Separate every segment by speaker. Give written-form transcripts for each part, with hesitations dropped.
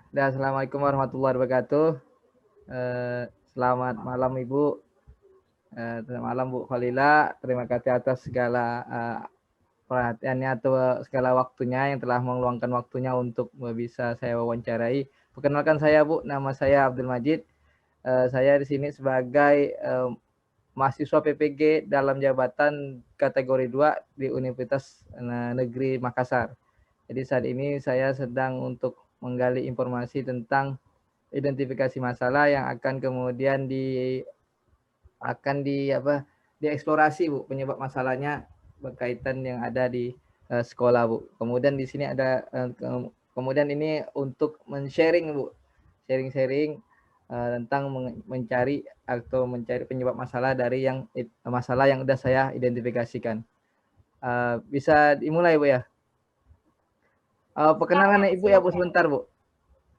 Speaker 1: Dan assalamualaikum warahmatullahi wabarakatuh. Selamat malam Ibu. Selamat malam Bu Khalila. Terima kasih atas segala perhatiannya atau segala waktunya yang telah meluangkan waktunya untuk bisa saya wawancarai. Perkenalkan saya Bu, nama saya Abdul Majid. Saya di sini sebagai mahasiswa PPG dalam jabatan kategori 2 di Universitas Negeri Makassar. Jadi saat ini saya sedang untuk menggali informasi tentang identifikasi masalah yang akan kemudian dieksplorasi Bu, penyebab masalahnya berkaitan yang ada di sekolah Bu. Kemudian di sini ada kemudian ini untuk men-sharing Bu, sharing-sharing tentang mencari penyebab masalah dari masalah yang sudah saya identifikasikan. Bisa dimulai Bu ya. Perkenalan Ibu ya Bu sebentar Bu.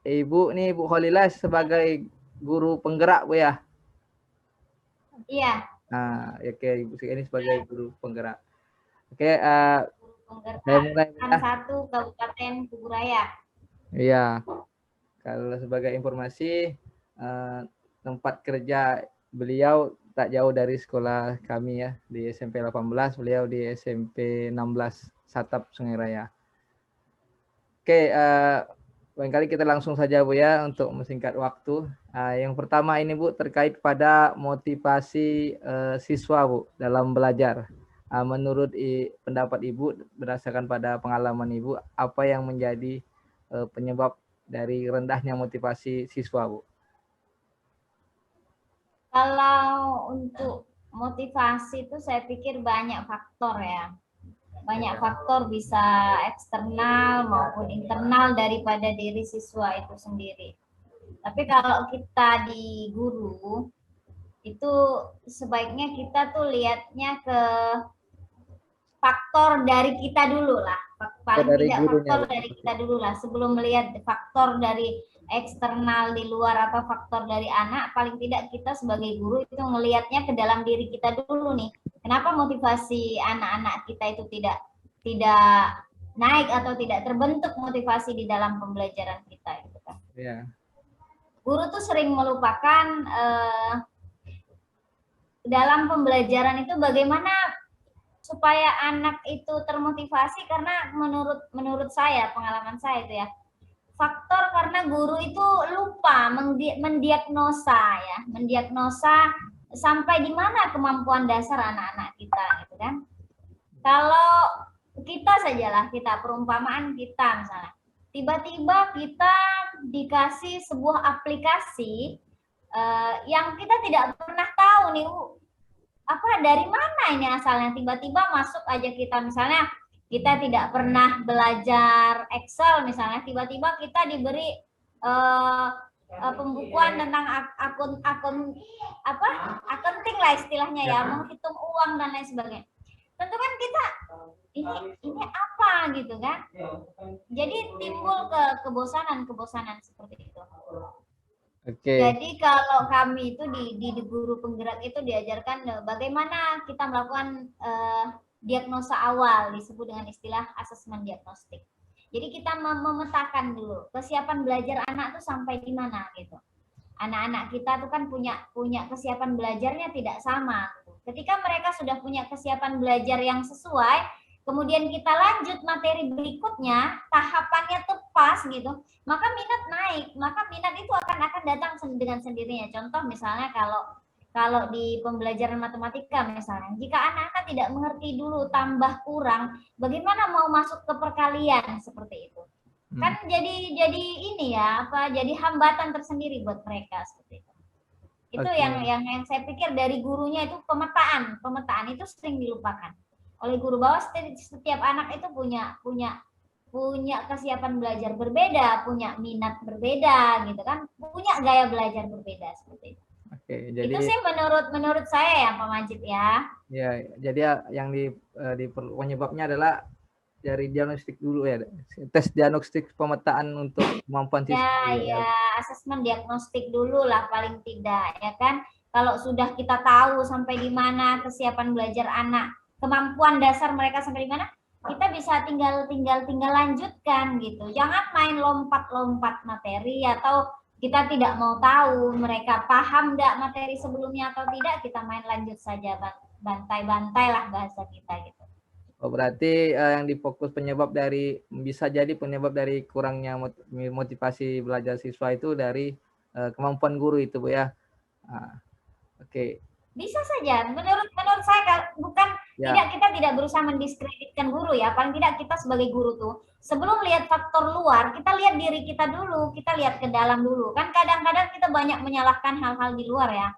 Speaker 1: Ibu nih Bu Khalila sebagai guru penggerak Bu ya.
Speaker 2: Iya.
Speaker 1: Nah, oke Ibu ini sebagai guru penggerak. Oke, saya
Speaker 2: Penggerak
Speaker 1: mulai
Speaker 2: kan
Speaker 1: ya.
Speaker 2: 1 Kabupaten Kuburaya.
Speaker 1: Iya. Kalau sebagai informasi, tempat kerja beliau tak jauh dari sekolah kami ya, di SMP 18, beliau di SMP 16 Satap Sungai Raya. Oke, barangkali kita langsung saja Bu ya untuk mesingkat waktu. Yang pertama ini Bu terkait pada motivasi siswa Bu dalam belajar. Menurut pendapat Ibu berdasarkan pada pengalaman Ibu, apa yang menjadi penyebab dari rendahnya motivasi siswa Bu?
Speaker 2: Kalau untuk motivasi itu saya pikir banyak faktor ya. Banyak faktor bisa eksternal maupun internal daripada diri siswa itu sendiri. Tapi kalau kita di guru, itu sebaiknya kita tuh lihatnya ke faktor dari kita dulu lah. Paling
Speaker 1: Dari
Speaker 2: tidak
Speaker 1: gurunya
Speaker 2: faktor
Speaker 1: Bu.
Speaker 2: dari kita dulu lah. Sebelum melihat faktor dari eksternal di luar atau faktor dari anak, paling tidak kita sebagai guru itu melihatnya ke dalam diri kita dulu nih. Kenapa motivasi anak-anak kita itu tidak naik atau tidak terbentuk motivasi di dalam pembelajaran kita gitu kan.
Speaker 1: Ya.
Speaker 2: Guru tuh sering melupakan dalam pembelajaran itu bagaimana supaya anak itu termotivasi, karena menurut saya, pengalaman saya itu ya, faktor karena guru itu lupa mendiagnosa sampai di mana kemampuan dasar anak-anak kita gitu kan. Kalau kita sajalah, kita perumpamaan kita misalnya, tiba-tiba kita dikasih sebuah aplikasi yang kita tidak pernah tahu nih apa dari mana ini asalnya, tiba-tiba masuk aja kita, misalnya kita tidak pernah belajar Excel misalnya, tiba-tiba kita diberi pembukuan tentang akun akunting lah istilahnya ya, menghitung uang dan lain sebagainya. Tentu kan kita ini apa gitu kan, jadi timbul kebosanan seperti itu.
Speaker 1: Oke.
Speaker 2: Jadi kalau kami itu di guru penggerak itu diajarkan bagaimana kita melakukan diagnosa awal, disebut dengan istilah asesmen diagnostik. Jadi kita memetakan dulu kesiapan belajar anak tuh sampai di mana gitu. Anak-anak kita tuh kan punya kesiapan belajarnya tidak sama. Ketika mereka sudah punya kesiapan belajar yang sesuai, kemudian kita lanjut materi berikutnya, tahapannya tuh pas gitu, maka minat naik, maka minat itu akan datang dengan sendirinya. Contoh misalnya kalau di pembelajaran matematika misalnya, jika anak-anak tidak mengerti dulu tambah kurang, bagaimana mau masuk ke perkalian seperti itu? Kan jadi ini ya, jadi hambatan tersendiri buat mereka seperti itu. Itu yang saya pikir dari gurunya itu pemetaan itu sering dilupakan oleh guru, bahwa setiap anak itu punya kesiapan belajar berbeda, punya minat berbeda gitu kan, punya gaya belajar berbeda seperti itu.
Speaker 1: Oke,
Speaker 2: Itu sih menurut saya ya Pak Majid ya.
Speaker 1: Ya, jadi yang penyebabnya adalah dari diagnostik dulu ya, tes diagnostik pemetaan untuk kemampuan siswa.
Speaker 2: Ya, asesmen diagnostik dulu lah paling tidak ya kan. Kalau sudah kita tahu sampai di mana kesiapan belajar anak, kemampuan dasar mereka sampai di mana, kita bisa tinggal lanjutkan gitu. Jangan main lompat-lompat materi, atau kita tidak mau tahu mereka paham nggak materi sebelumnya atau tidak, kita main lanjut saja, bantai-bantai lah bahasa kita gitu.
Speaker 1: Oh, berarti yang difokus bisa jadi penyebab dari kurangnya motivasi belajar siswa itu dari kemampuan guru itu, Bu ya. Oke.
Speaker 2: Bisa saja, menurut saya bukan ya. Kita tidak berusaha mendiskreditkan guru ya. Paling tidak kita sebagai guru tuh sebelum lihat faktor luar, kita lihat diri kita dulu, kita lihat ke dalam dulu. Kan kadang-kadang kita banyak menyalahkan hal-hal di luar ya.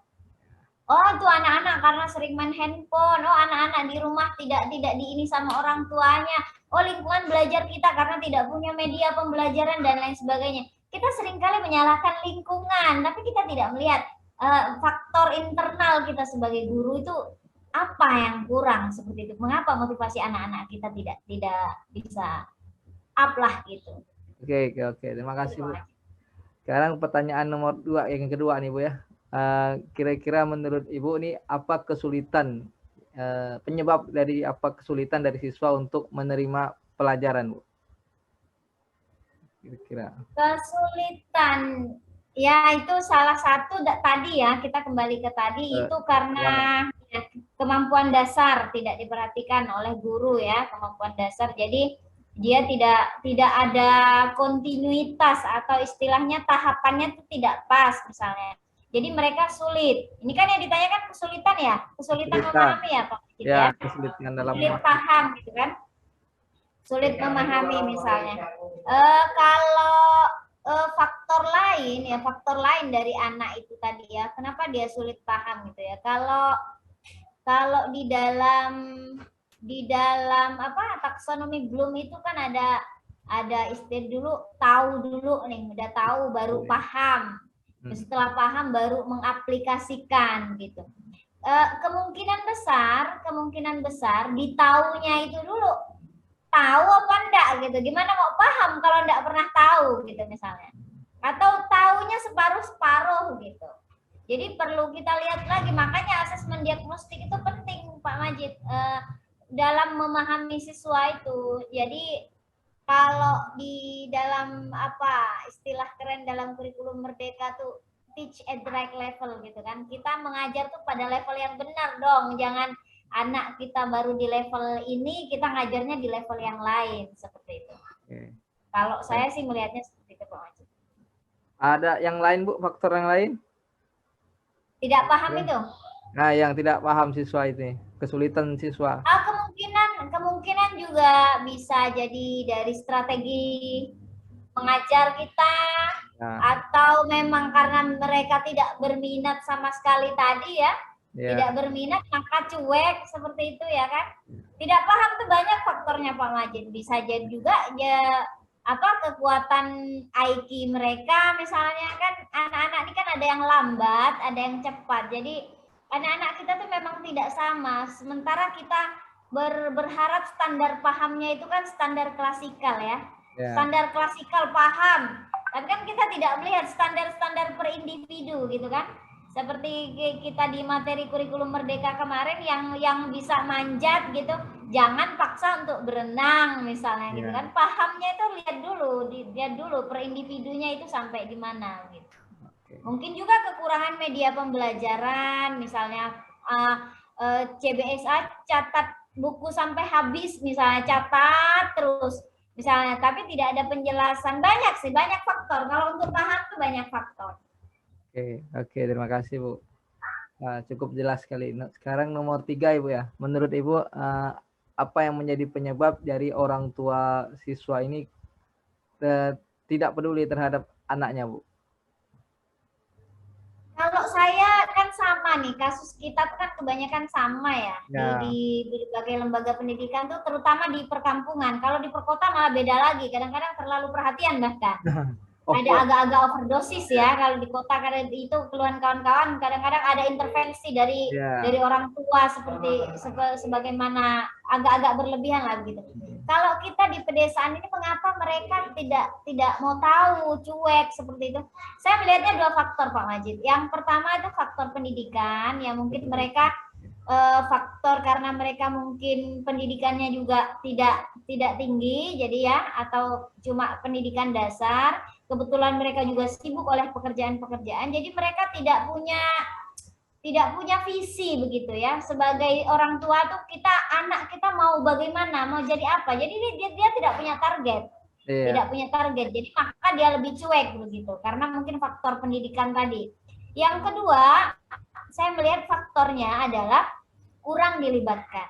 Speaker 2: Oh, itu anak-anak karena sering main handphone. Oh, anak-anak di rumah tidak diini sama orang tuanya. Oh, lingkungan belajar kita karena tidak punya media pembelajaran dan lain sebagainya. Kita seringkali menyalahkan lingkungan, tapi kita tidak melihat faktor internal kita sebagai guru itu apa yang kurang seperti itu. Mengapa motivasi anak-anak kita tidak bisa up lah gitu.
Speaker 1: Oke. Terima kasih, Bu. Sekarang pertanyaan nomor 2 yang kedua nih, Bu ya. Kira-kira menurut Ibu nih apa kesulitan penyebab dari kesulitan dari siswa untuk menerima pelajaran, Bu? Kira-kira.
Speaker 2: Kesulitan ya itu salah satu tadi ya, kita kembali ke tadi itu karena ya, kemampuan dasar tidak diperhatikan oleh guru ya, kemampuan dasar. Jadi dia tidak ada kontinuitas atau istilahnya tahapannya itu tidak pas misalnya. Jadi mereka sulit. Ini kan yang ditanyakan kesulitan ya, kesulitan memahami ya Pak.
Speaker 1: Ya, kesulitan dalam
Speaker 2: sulit paham gitu kan. Sulit memahami misalnya. Kalau faktor lain dari anak itu tadi ya, kenapa dia sulit paham gitu ya? Kalau di dalam taksonomi Bloom itu kan ada istilah dulu, tahu dulu nih, udah tahu baru paham. Setelah paham baru mengaplikasikan gitu. Kemungkinan besar di taunya itu dulu, tahu apa enggak gitu. Gimana mau paham kalau enggak pernah tahu gitu misalnya. Atau taunya separuh-separuh gitu. Jadi perlu kita lihat lagi, makanya asesmen diagnostik itu penting Pak Majid dalam memahami siswa itu. Jadi kalau di dalam istilah keren dalam kurikulum Merdeka tuh teach at the right level gitu kan. Kita mengajar tuh pada level yang benar dong. Jangan anak kita baru di level ini, kita ngajarnya di level yang lain seperti itu. Kalau saya sih melihatnya seperti itu Pak Majid.
Speaker 1: Ada yang lain Bu, faktor yang lain?
Speaker 2: Tidak paham itu?
Speaker 1: Nah, yang tidak paham siswa itu, kesulitan siswa.
Speaker 2: Kemungkinan juga bisa jadi dari strategi mengajar kita, atau memang karena mereka tidak berminat sama sekali tadi ya. Tidak berminat maka cuek seperti itu ya kan. Tidak paham tuh banyak faktornya Pak Majid. Bisa jadi juga ya kekuatan IQ mereka misalnya kan. Anak-anak ini kan ada yang lambat, ada yang cepat. Jadi anak-anak kita tuh memang tidak sama. Sementara kita berharap standar pahamnya itu kan standar klasikal ya. Standar klasikal paham. Tapi kan kita tidak melihat standar-standar per individu gitu kan. Seperti kita di materi kurikulum Merdeka kemarin yang bisa manjat gitu, jangan paksa untuk berenang misalnya gitu kan. Pahamnya itu lihat dulu per individunya itu sampai di mana gitu. Mungkin juga kekurangan media pembelajaran, misalnya CBSA catat buku sampai habis misalnya, catat terus misalnya, tapi tidak ada penjelasan. Banyak faktor. Kalau untuk paham tuh banyak faktor.
Speaker 1: Oke, terima kasih Bu. Cukup jelas sekali. Sekarang nomor 3 Ibu ya. Menurut Ibu apa yang menjadi penyebab dari orang tua siswa ini tidak peduli terhadap anaknya Bu?
Speaker 2: Kalau saya kan sama nih, kasus kita kan kebanyakan sama ya. Di berbagai lembaga pendidikan tuh, terutama di perkampungan. Kalau di perkota malah beda lagi. Kadang-kadang terlalu perhatian bahkan. Ada agak-agak overdosis ya kalau di kota, karena itu keluhan kawan-kawan. Kadang-kadang ada intervensi dari orang tua sebagaimana agak-agak berlebihan lah gitu. Kalau kita di pedesaan ini, mengapa mereka tidak mau tahu, cuek seperti itu? Saya melihatnya 2 faktor Pak Majid. Yang pertama itu faktor pendidikan, yang mungkin mereka faktor karena mereka mungkin pendidikannya juga tidak tinggi, jadi ya, atau cuma pendidikan dasar. Kebetulan mereka juga sibuk oleh pekerjaan-pekerjaan, jadi mereka tidak punya visi begitu ya. Sebagai orang tua tuh anak kita mau bagaimana, mau jadi apa. Jadi dia tidak punya target.
Speaker 1: Iya.
Speaker 2: Tidak punya target. Jadi maka dia lebih cuek begitu karena mungkin faktor pendidikan tadi. Yang kedua, saya melihat faktornya adalah kurang dilibatkan.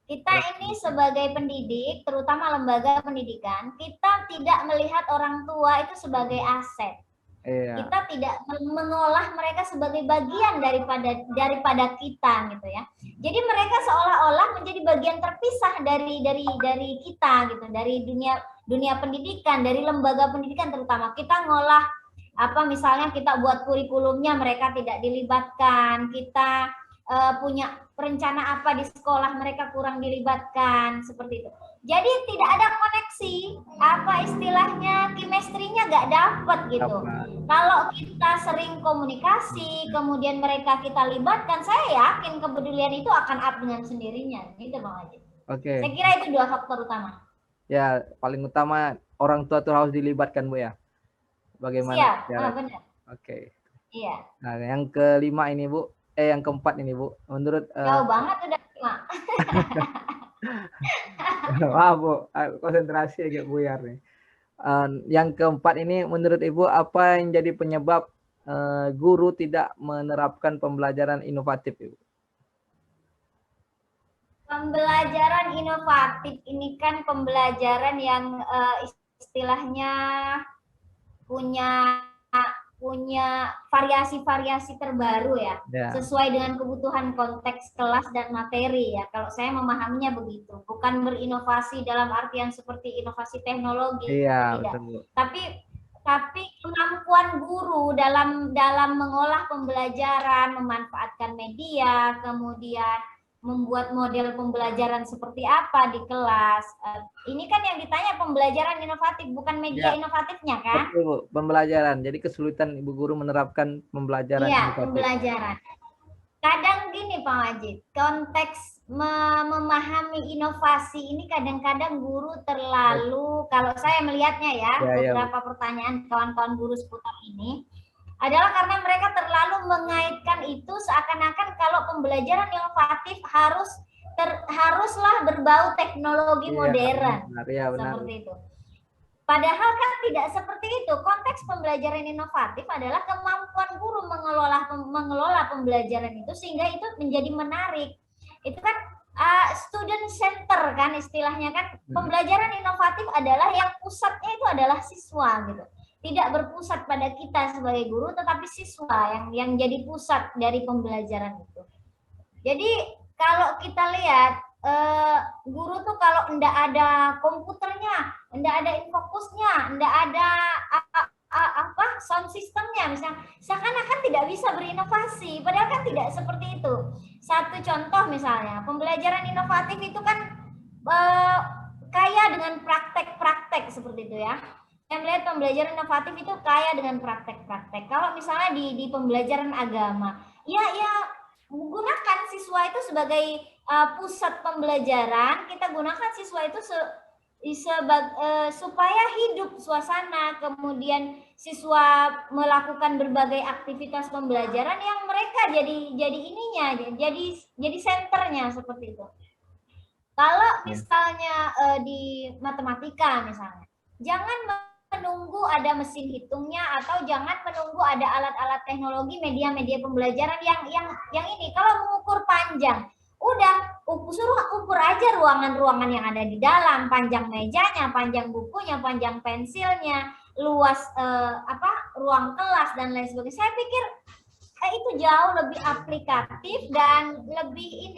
Speaker 2: Kita ini sebagai pendidik, terutama lembaga pendidikan, kita tidak melihat orang tua itu sebagai aset. Iya. Kita tidak mengolah mereka sebagai bagian daripada kita gitu ya. Jadi mereka seolah-olah menjadi bagian terpisah dari kita gitu, dari dunia pendidikan, dari lembaga pendidikan terutama. Kita ngolah misalnya kita buat kurikulumnya, mereka tidak dilibatkan. Kita punya rencana apa di sekolah, mereka kurang dilibatkan, seperti itu. Jadi tidak ada koneksi, istilahnya chemistry-nya nggak dapet gitu. Kalau kita sering komunikasi, kemudian mereka kita libatkan, saya yakin kepedulian itu akan up dengan sendirinya, gitu Bang Ajit.
Speaker 1: Oke.
Speaker 2: Saya kira itu 2 faktor utama.
Speaker 1: Ya, paling utama orang tua tuh harus dilibatkan Bu ya. Bagaimana?
Speaker 2: Siap, benar.
Speaker 1: Oke.
Speaker 2: Iya.
Speaker 1: Nah, yang kelima ini Bu, yang keempat ini Bu, menurut
Speaker 2: jauh banget udah 5.
Speaker 1: Wah Bu, konsentrasi agak buyar nih. Yang keempat ini menurut Ibu apa yang jadi penyebab guru tidak menerapkan pembelajaran inovatif Ibu?
Speaker 2: Pembelajaran inovatif ini kan pembelajaran yang istilahnya punya variasi-variasi terbaru ya, sesuai dengan kebutuhan konteks kelas dan materi ya. Kalau saya memahaminya begitu, bukan berinovasi dalam artian seperti inovasi teknologi, tidak. Betul. Tapi kemampuan guru dalam mengolah pembelajaran, memanfaatkan media, kemudian membuat model pembelajaran seperti apa di kelas. Ini kan yang ditanya pembelajaran inovatif, bukan media inovatifnya kan?
Speaker 1: Betul, pembelajaran. Jadi kesulitan ibu guru menerapkan pembelajaran
Speaker 2: inovatif. Pembelajaran. Kadang gini Pak Majid, konteks memahami inovasi ini kadang-kadang guru terlalu, kalau saya melihatnya ya, beberapa pertanyaan kawan-kawan guru seputar ini, adalah karena mereka terlalu mengaitkan itu seakan-akan kalau pembelajaran inovatif haruslah berbau teknologi modern. Benar. Seperti itu. Padahal kan tidak seperti itu. Konteks pembelajaran inovatif adalah kemampuan guru mengelola pembelajaran itu sehingga itu menjadi menarik. Itu kan student center kan istilahnya kan. Pembelajaran inovatif adalah yang pusatnya itu adalah siswa gitu. Tidak berpusat pada kita sebagai guru, tetapi siswa yang jadi pusat dari pembelajaran itu. Jadi kalau kita lihat guru tuh kalau enggak ada komputernya, enggak ada infokusnya, enggak ada sound systemnya, misalnya, seakan-akan tidak bisa berinovasi. Padahal kan tidak seperti itu. Satu contoh misalnya, pembelajaran inovatif itu kan kaya dengan praktek-praktek seperti itu ya. Saya melihat pembelajaran inovatif itu kaya dengan praktek-praktek. Kalau misalnya di pembelajaran agama, ya gunakan siswa itu sebagai pusat pembelajaran. Kita gunakan siswa itu supaya hidup suasana, kemudian siswa melakukan berbagai aktivitas pembelajaran yang mereka jadi ininya, jadi senternya seperti itu. Kalau misalnya di matematika misalnya, jangan menunggu ada mesin hitungnya atau jangan menunggu ada alat-alat teknologi, media-media pembelajaran yang ini. Kalau mengukur panjang, udah suruh ukur aja ruangan-ruangan yang ada di dalam, panjang mejanya, panjang bukunya, panjang pensilnya, luas ruang kelas dan lain sebagainya. Saya pikir itu jauh lebih aplikatif dan lebih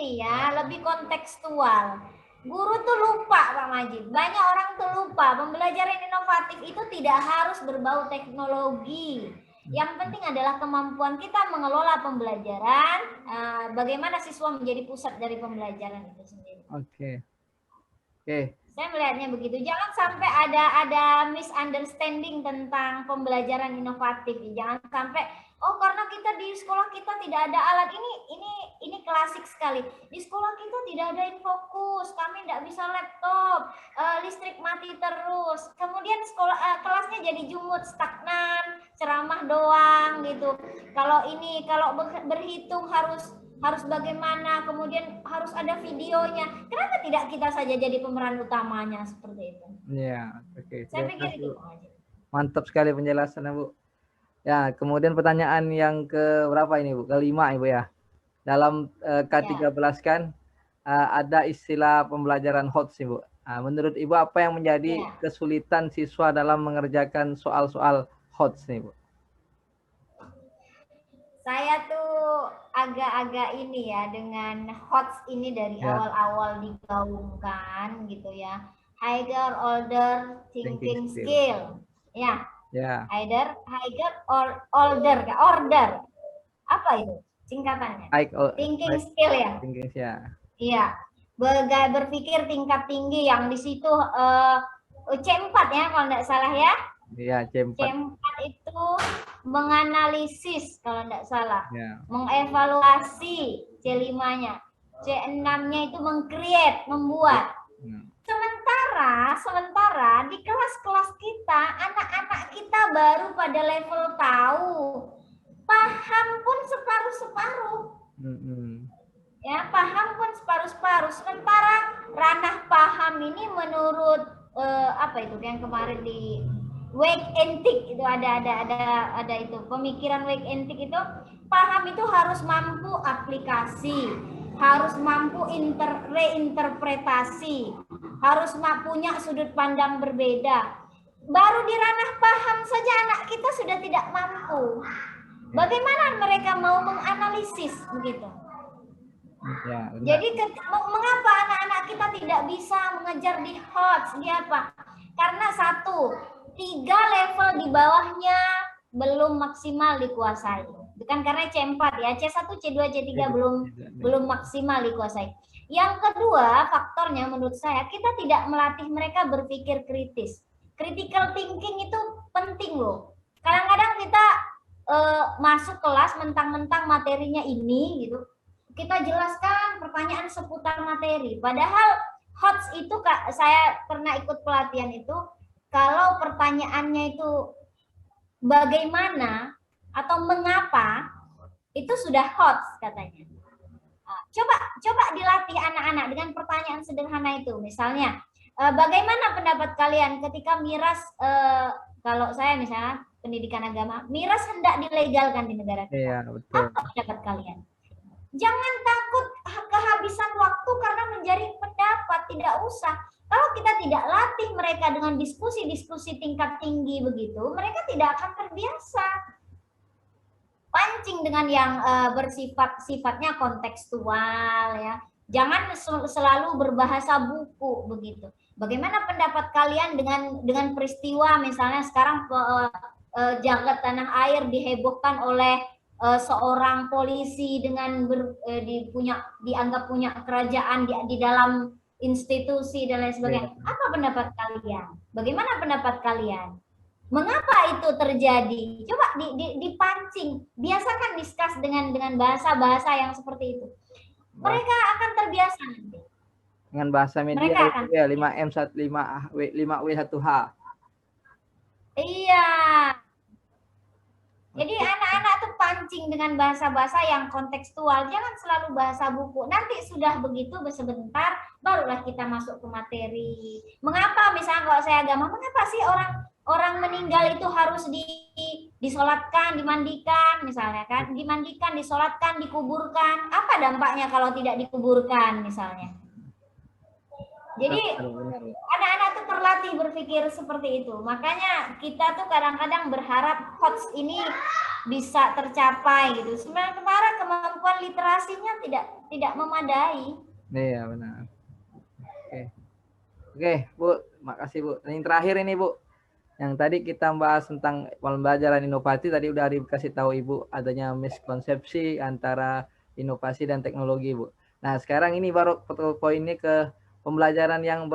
Speaker 2: lebih kontekstual. Guru tuh lupa Pak Majid, banyak orang tuh lupa pembelajaran inovatif itu tidak harus berbau teknologi. Yang penting adalah kemampuan kita mengelola pembelajaran, bagaimana siswa menjadi pusat dari pembelajaran itu sendiri.
Speaker 1: Oke.
Speaker 2: Saya melihatnya begitu. Jangan sampai ada misunderstanding tentang pembelajaran inovatif. Jangan sampai Oh, karena kita di sekolah kita tidak ada alat ini klasik sekali. Di sekolah kita tidak ada infokus, kami tidak bisa laptop, listrik mati terus. Kemudian kelasnya jadi jumut, stagnan, ceramah doang gitu. Kalau berhitung harus bagaimana, kemudian harus ada videonya. Kenapa tidak kita saja jadi pemeran utamanya seperti itu?
Speaker 1: Ya, oke.
Speaker 2: Saya pikir itu.
Speaker 1: Mantap sekali penjelasannya, Bu. Ya, kemudian pertanyaan yang ke berapa ini, Bu? Kelima, Ibu ya. Dalam K13 kan ada istilah pembelajaran HOTS, Ibu. Menurut Ibu apa yang menjadi kesulitan siswa dalam mengerjakan soal-soal HOTS nih, Bu?
Speaker 2: Saya tuh agak-agak ini ya dengan HOTS ini dari awal-awal digaungkan gitu ya. Higher Order Thinking Skill. Ya. Higher Order. Apa itu singkatannya? Thinking Skill ya.
Speaker 1: Thinking ya.
Speaker 2: Iya. Berpikir tingkat tinggi yang di situ C4 ya kalau tidak salah ya.
Speaker 1: Iya, C4.
Speaker 2: C4 itu menganalisis kalau tidak salah. Mengevaluasi C5-nya. C6-nya itu meng-create, membuat. Sementara di kelas-kelas kita, anak-anak kita baru pada level tahu. Paham pun separuh-separuh. Ya, paham pun separuh-separuh. Sementara ranah paham ini menurut apa itu yang kemarin di Wake and Think itu ada itu pemikiran Wake and Think itu, paham itu harus mampu aplikasi, harus mampu reinterpretasi, harus punya sudut pandang berbeda. Baru di ranah paham saja anak kita sudah tidak mampu. Bagaimana mereka mau menganalisis begitu?
Speaker 1: Ya,
Speaker 2: jadi mengapa anak-anak kita tidak bisa mengejar di HOTS? Di apa? Karena 3 level di bawahnya belum maksimal dikuasai. Bukan karena C4 ya, C1, C2, C3 belum maksimal dikuasai. Yang kedua, faktornya menurut saya kita tidak melatih mereka berpikir kritis. Critical thinking itu penting loh. Kadang-kadang kita masuk kelas mentang-mentang materinya ini gitu. Kita jelaskan pertanyaan seputar materi. Padahal HOTS itu saya pernah ikut pelatihan itu, kalau pertanyaannya itu bagaimana atau mengapa, itu sudah HOTS katanya. Coba dilatih anak-anak dengan pertanyaan sederhana itu. Misalnya, bagaimana pendapat kalian ketika miras, kalau saya misalnya pendidikan agama, miras hendak dilegalkan di negara kita.
Speaker 1: Iya, betul.
Speaker 2: Apa pendapat kalian? Jangan takut kehabisan waktu karena mencari pendapat, tidak usah. Kalau kita tidak latih mereka dengan diskusi-diskusi tingkat tinggi begitu, mereka tidak akan terbiasa. Pancing dengan yang sifatnya kontekstual ya. Jangan selalu berbahasa buku begitu. Bagaimana pendapat kalian dengan peristiwa misalnya sekarang jagat tanah air dihebohkan oleh seorang polisi dengan dianggap punya kerajaan di dalam institusi dan lain sebagainya. Apa pendapat kalian? Bagaimana pendapat kalian? Mengapa itu terjadi? Coba dipancing. Biasakan diskus dengan bahasa-bahasa yang seperti itu. Mereka akan terbiasa nanti.
Speaker 1: Dengan bahasa media ya 5M 5W1H.
Speaker 2: Iya. Jadi anak-anak tuh pancing dengan bahasa-bahasa yang kontekstual, jangan selalu bahasa buku. Nanti sudah begitu sebentar, barulah kita masuk ke materi. Mengapa misalnya kalau saya agama, mengapa sih orang meninggal itu harus disolatkan, dimandikan misalnya kan? Dimandikan, disolatkan, dikuburkan. Apa dampaknya kalau tidak dikuburkan misalnya? Jadi anak-anak tuh terlatih berpikir seperti itu. Makanya kita tuh kadang-kadang berharap HOTS ini bisa tercapai gitu. Sementara kemampuan literasinya tidak memadai.
Speaker 1: Iya benar. Oke, Bu, makasih Bu. Yang terakhir ini Bu, yang tadi kita bahas tentang pembelajaran inovasi, tadi udah dikasih tahu Ibu adanya miskonsepsi antara inovasi dan teknologi Bu. Nah sekarang ini baru poinnya ke pembelajaran yang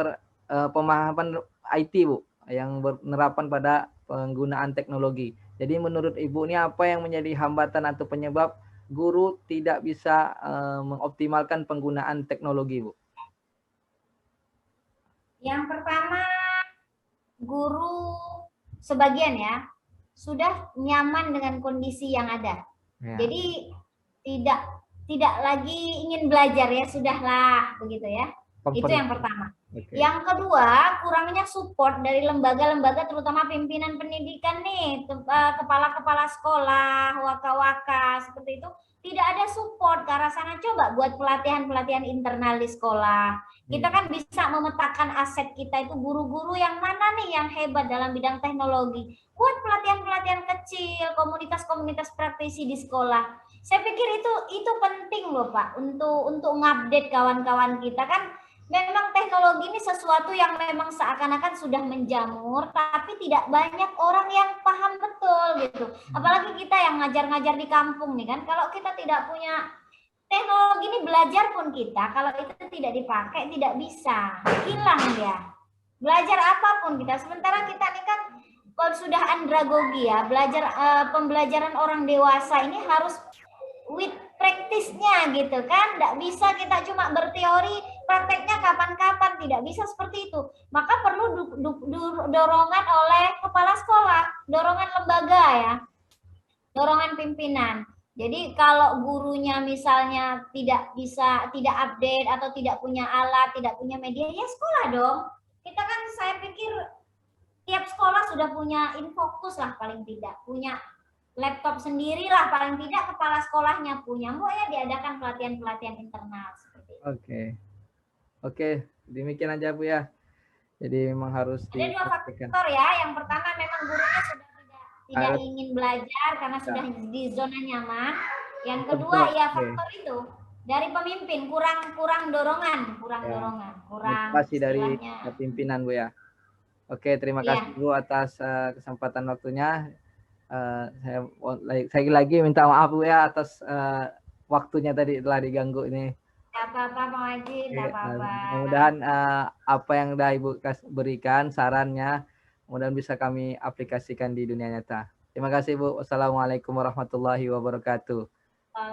Speaker 1: pemahaman IT Bu, yang penerapan pada penggunaan teknologi. Jadi menurut Ibu ini apa yang menjadi hambatan atau penyebab guru tidak bisa mengoptimalkan penggunaan teknologi, Bu?
Speaker 2: Yang pertama, guru sebagian ya sudah nyaman dengan kondisi yang ada.
Speaker 1: Ya.
Speaker 2: Jadi tidak lagi ingin belajar ya, sudahlah begitu ya. Itu yang pertama. Okay. Yang kedua, kurangnya support dari lembaga-lembaga terutama pimpinan pendidikan nih, kepala-kepala sekolah, waka-waka seperti itu, tidak ada support ke arah sana. Coba buat pelatihan-pelatihan internal di sekolah. Kita kan bisa memetakan aset kita itu guru-guru yang mana nih yang hebat dalam bidang teknologi. Buat pelatihan-pelatihan kecil, komunitas-komunitas praktisi di sekolah. Saya pikir itu penting loh Pak untuk ngupdate kawan-kawan kita kan. Memang teknologi ini sesuatu yang memang seakan-akan sudah menjamur, tapi tidak banyak orang yang paham betul gitu. Apalagi kita yang ngajar-ngajar di kampung nih kan, kalau kita tidak punya teknologi ini, belajar pun kita, kalau itu tidak dipakai tidak bisa, hilang dia. Belajar apapun kita, sementara kita ini kan kalau sudah andragogi ya, belajar pembelajaran orang dewasa ini harus with praktisnya gitu kan, tidak bisa kita cuma berteori, prakteknya kapan-kapan, tidak bisa seperti itu. Maka perlu dorongan oleh kepala sekolah, dorongan lembaga ya, dorongan pimpinan. Jadi kalau gurunya misalnya tidak update atau tidak punya alat, tidak punya media, ya sekolah dong. Kita kan saya pikir tiap sekolah sudah punya Infocus lah paling tidak, punya laptop sendiri lah paling tidak, kepala sekolahnya punya, ya diadakan pelatihan-pelatihan internal seperti itu.
Speaker 1: Oke, demikian aja Bu ya. Jadi memang harus
Speaker 2: ada dua faktor ya. Yang pertama memang gurunya sudah tidak ingin belajar karena sudah di zona nyaman. Yang kedua ya faktor itu dari pemimpin kurang dorongan, kurang
Speaker 1: motivasi dari pimpinan Bu ya. Oke, terima kasih Bu atas kesempatan waktunya. Saya lagi minta maaf Bu ya atas waktunya tadi telah diganggu ini.
Speaker 2: Tidak apa-apa Bang Haji, tidak apa-apa.
Speaker 1: Mudah-mudahan apa yang sudah Ibu berikan sarannya, mudah-mudahan bisa kami aplikasikan di dunia nyata. Terima kasih Bu. Wassalamualaikum warahmatullahi wabarakatuh.